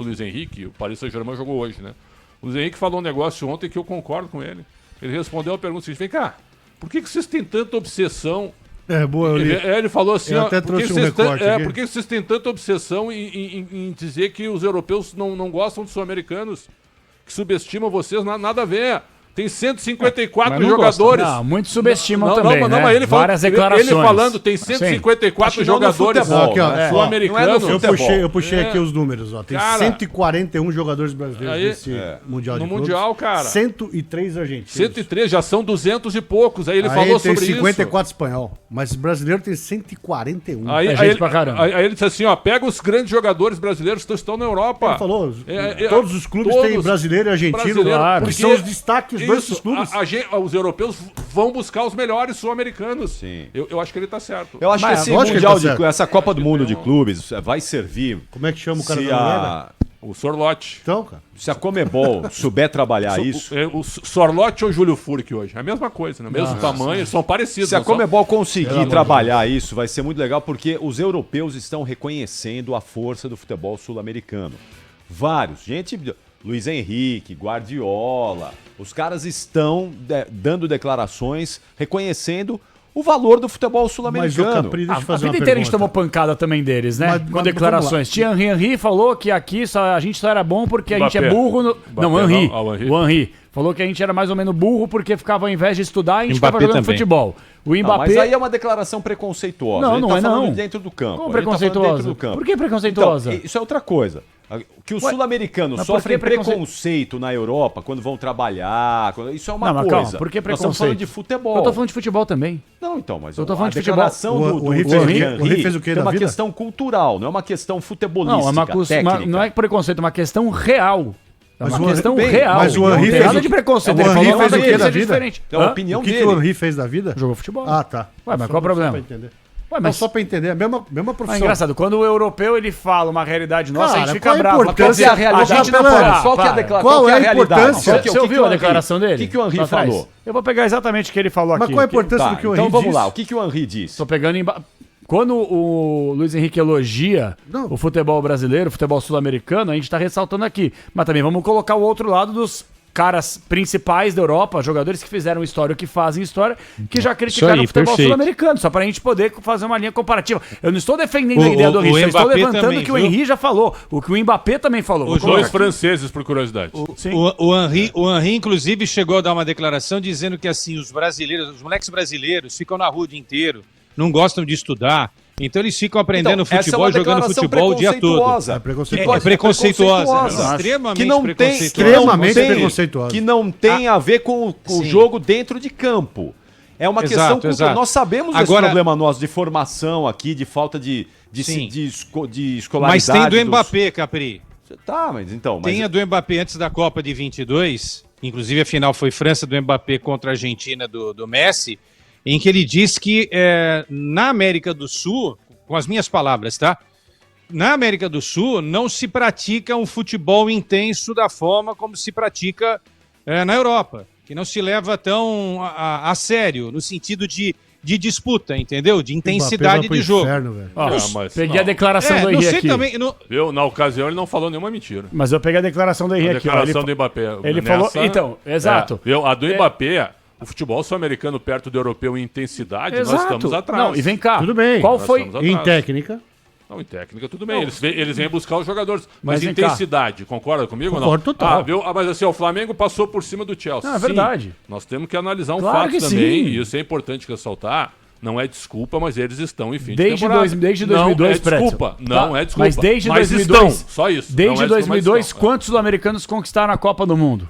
O Luiz Henrique, o Paris Saint-Germain jogou hoje, né? O Luiz Henrique falou um negócio ontem que eu concordo com ele. Ele respondeu a pergunta seguinte: vem cá, por que vocês têm tanta obsessão? Boa, Ele falou assim: eu até trouxe um recorte aqui. por que vocês têm tanta obsessão em dizer que os europeus não gostam dos sul-americanos? Que subestimam vocês? Nada a ver. Tem 154 jogadores. Não, muitos subestimam também, né? Mas ele várias declarações. Ele falando, tem 154 jogadores sul-americanos. Eu puxei aqui os números, ó. Tem 141 jogadores brasileiros nesse Mundial de Clubes. Mundial, cara. 103 argentinos. 103, já são 200 e poucos. Aí ele falou sobre isso. Tem 54 espanhol, mas brasileiro tem 141. Aí ele disse assim, ó, pega os grandes jogadores brasileiros que estão na Europa. Ele falou, todos os clubes têm brasileiro e argentino, claro, que são os destaques dos clubes. Os europeus vão buscar os melhores sul-americanos. Sim. Eu acho que ele tá certo. Eu acho que esse Mundial essa Copa do Mundo de Clubes vai servir. Como é que chama o cara da Noruega? O Sorlote. Então, cara. Se a Comebol souber trabalhar isso... O Sorlote ou o Júlio Furque hoje? É a mesma coisa, né? Mesmo tamanho, são parecidos. Se a Comebol conseguir trabalhar isso, vai ser muito legal, porque os europeus estão reconhecendo a força do futebol sul-americano. Vários. Luiz Henrique, Guardiola, os caras estão dando declarações reconhecendo o valor do futebol sul-americano. A vida inteira a gente tomou pancada também deles, né? Com declarações. Thierry Henry falou que aqui a gente só era bom porque a gente é burro. O Henry falou que a gente era mais ou menos burro porque ficava, ao invés de estudar, a gente ficava jogando futebol. O Mbappé... mas aí é uma declaração preconceituosa. Não é não. Dentro do campo. Como preconceituosa? Por que preconceituosa? Então, isso é outra coisa. Que os sul-americanos sofrem preconceito na Europa quando vão trabalhar. Isso é uma coisa. Calma, por que preconceito? Nós estamos falando de futebol. Eu tô falando de futebol também. Não, então, mas eu tô falando de declaração futebol. do Henry fez o quê é uma questão cultural, não é uma questão futebolística, técnica. Não é preconceito, é uma questão real. É uma questão real. real. Mas o Henry fez nada de preconceito. O Henry fez o que da vida? É a opinião dele. O que o Henry fez da vida? Jogou futebol. Ah, tá. Ué, mas qual o problema? Só pra entender, a mesma profissão. É engraçado, quando o europeu ele fala uma realidade nossa, a gente fica bravo. Qual é a realidade? Qual é a importância? Você ouviu a declaração dele? O que o Henry falou? Eu vou pegar exatamente o que ele falou aqui. Mas qual é a importância do que o Henry disse? Então vamos lá, o que o Henry disse? Tô pegando Quando o Luiz Henrique elogia o futebol brasileiro, o futebol sul-americano, a gente tá ressaltando aqui. Mas também vamos colocar o outro lado dos caras principais da Europa, jogadores que fizeram história ou que fazem história, que já criticaram o futebol sul-americano, só pra gente poder fazer uma linha comparativa. Eu não estou defendendo a ideia do Henry, eu estou levantando o que o Henry já falou, o que o Mbappé também falou. Os dois franceses, por curiosidade. O Henry, inclusive, chegou a dar uma declaração dizendo que assim, os moleques brasileiros ficam na rua o dia inteiro, não gostam de estudar. Então eles ficam aprendendo futebol, jogando futebol o dia todo. É preconceituosa. É preconceituosa. Extremamente preconceituosa. Que não tem a ver com o jogo dentro de campo. É uma questão cultural. Nós sabemos desse problema nosso de formação aqui, de falta de escolaridade. Mas tem do Mbappé, Capri. Tá, mas então... Tem a do Mbappé antes da Copa de 22, inclusive a final foi França do Mbappé contra a Argentina do Messi, em que ele diz que na América do Sul, com as minhas palavras, tá? Na América do Sul não se pratica um futebol intenso da forma como se pratica na Europa, que não se leva tão a sério, no sentido de disputa, entendeu? De intensidade de jogo. Peguei a declaração do Henry aqui. Também, na ocasião ele não falou nenhuma mentira. Mas eu peguei a declaração do Henry aqui. A declaração do Mbappé. Ele falou... Então, exato. A do Mbappé... O futebol sul-americano perto do europeu em intensidade, nós estamos atrás. Não, e vem cá. Tudo bem. Qual foi? Em técnica? Não, em técnica tudo bem. Eles vêm buscar os jogadores. Mas intensidade, concorda comigo ou não? Concordo total. Mas assim, o Flamengo passou por cima do Chelsea. Não, é verdade. Nós temos que analisar fato também. E isso é importante ressaltar. Não é desculpa, mas eles estão em fim de temporada. Desde 2002, não é desculpa. Não é desculpa. Mas desde 2002, estão, só isso. Desde 2002, quantos sul-americanos conquistaram a Copa do Mundo?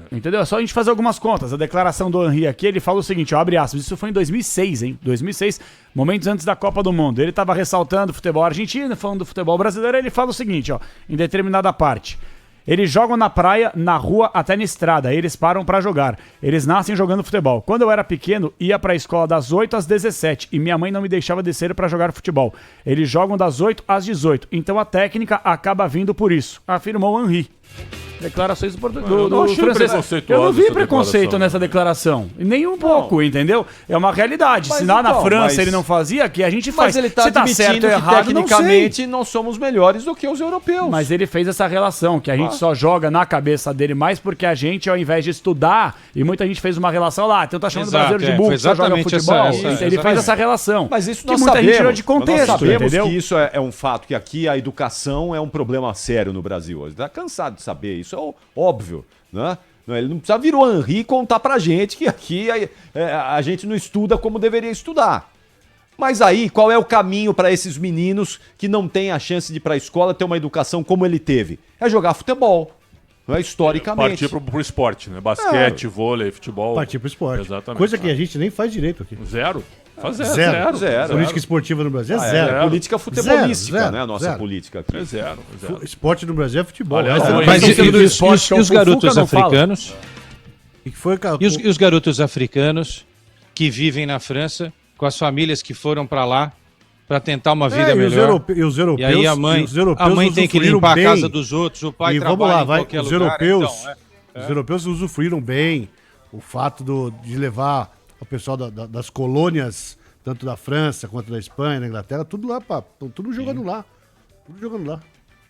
Entendeu? É só a gente fazer algumas contas. A declaração do Henry aqui, ele fala o seguinte, abre aspas, isso foi em 2006, hein? 2006, momentos antes da Copa do Mundo. Ele estava ressaltando o futebol argentino, falando do futebol brasileiro, ele fala o seguinte, ó, em determinada parte. Eles jogam na praia, na rua, até na estrada. Aí eles param pra jogar. Eles nascem jogando futebol. Quando eu era pequeno, ia pra escola das 8 às 17 e minha mãe não me deixava descer pra jogar futebol. Eles jogam das 8 às 18. Então a técnica acaba vindo por isso, afirmou Henry. Declarações do Eu não achei preconceituosa Eu não vi essa preconceito declaração. nessa declaração. E nem um pouco, entendeu? É uma realidade. Mas Se lá na então, França mas- ele não fazia, aqui a gente faz. Mas ele tá Se tá admitindo certo ou que errado, tecnicamente não nós somos melhores do que os europeus. sei. Mas ele fez essa relação, que a gente só joga na cabeça dele mais porque a gente, ao invés de estudar, e muita gente fez uma relação lá, então tá chamando o Exato, brasileiro de foi burro, só joga exatamente futebol. essa Ele fez essa relação. Mas isso que nós muita sabemos. gente tirou de contexto, nós sabemos entendeu? que isso é um fato, que aqui a educação é um problema sério no Brasil. Está cansado de saber, isso é óbvio, né? Ele não precisa vir o Henry e contar pra gente que aqui a gente não estuda como deveria estudar. Mas aí, qual é o caminho para esses meninos que não têm a chance de ir pra escola ter uma educação como ele teve? É jogar futebol, não é? Historicamente. Partir pro esporte, né? Basquete, vôlei, futebol. Partir pro esporte. Exatamente. Coisa que a gente nem faz direito aqui. Zero. Fazer Zero. Zero. Política esportiva no Brasil é É zero. política futebolística, Zero, né? A nossa zero. política aqui. É zero. Esporte no Brasil é futebol. Aliás, O resto não, é Mas Então, e do esporte que é o os Fufuca garotos não fala. africanos? E que foi, cara, E os garotos africanos que vivem na França, com as famílias que foram para lá para tentar uma vida e melhor. os europeus, E aí a mãe tem que usufruíram limpar bem. a casa dos outros, o pai E vamos trabalha lá, em vai. qualquer Os lugar. europeus, Então, os europeus usufruíram bem o fato de levar o pessoal das colônias, tanto da França quanto da Espanha, da Inglaterra, tudo lá, tudo jogando lá. Tudo jogando lá.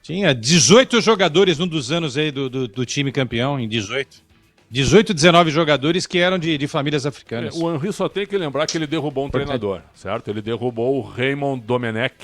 Tinha 18 jogadores num dos anos aí do time campeão, em 18. 18, 19 jogadores que eram de famílias africanas. O Henry só tem que lembrar que ele derrubou um treinador, certo? Ele derrubou o Raymond Domenech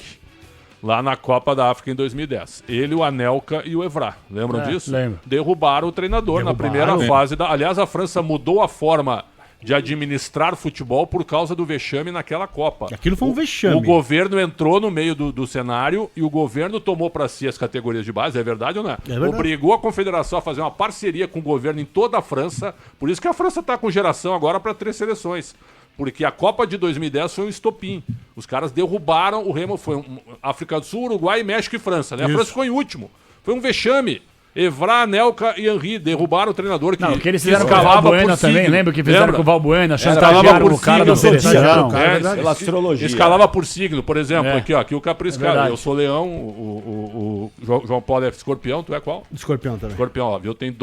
lá na Copa da África em 2010. Ele, o Anelka e o Evra. Lembram disso? lembro. Derrubaram o treinador na primeira fase. Aliás, a França mudou a forma de administrar futebol por causa do vexame naquela Copa. Aquilo foi um vexame. O governo entrou no meio do cenário e o governo tomou para si as categorias de base, é verdade ou não é? verdade. Obrigou a confederação a fazer uma parceria com o governo em toda a França, por isso que a França está com geração agora para 3 seleções. Porque a Copa de 2010 foi um estopim. Os caras derrubaram o Remo, foi África do Sul, Uruguai, México e França. Né? A França ficou em último. Foi um vexame. Evra, Anelka e Henry derrubaram o treinador que Não, o que eles fizeram com o escalava Valbuena por também, signo. lembra o que fizeram com o Valbuena? Escalava Chantagearam por o cara da signo, seleção. Pela astrologia. Escalava por signo, por exemplo, É. aqui o Capri escala. verdade. Eu sou leão, o João Paulo é escorpião, tu é qual? Escorpião também. Escorpião, ó, viu? Tem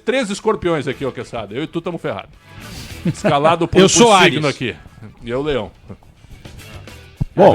três escorpiões aqui, ó, Quesada. Eu e tu estamos ferrados. Escalado por, Eu sou por signo Áries. aqui. E eu, leão. Bom,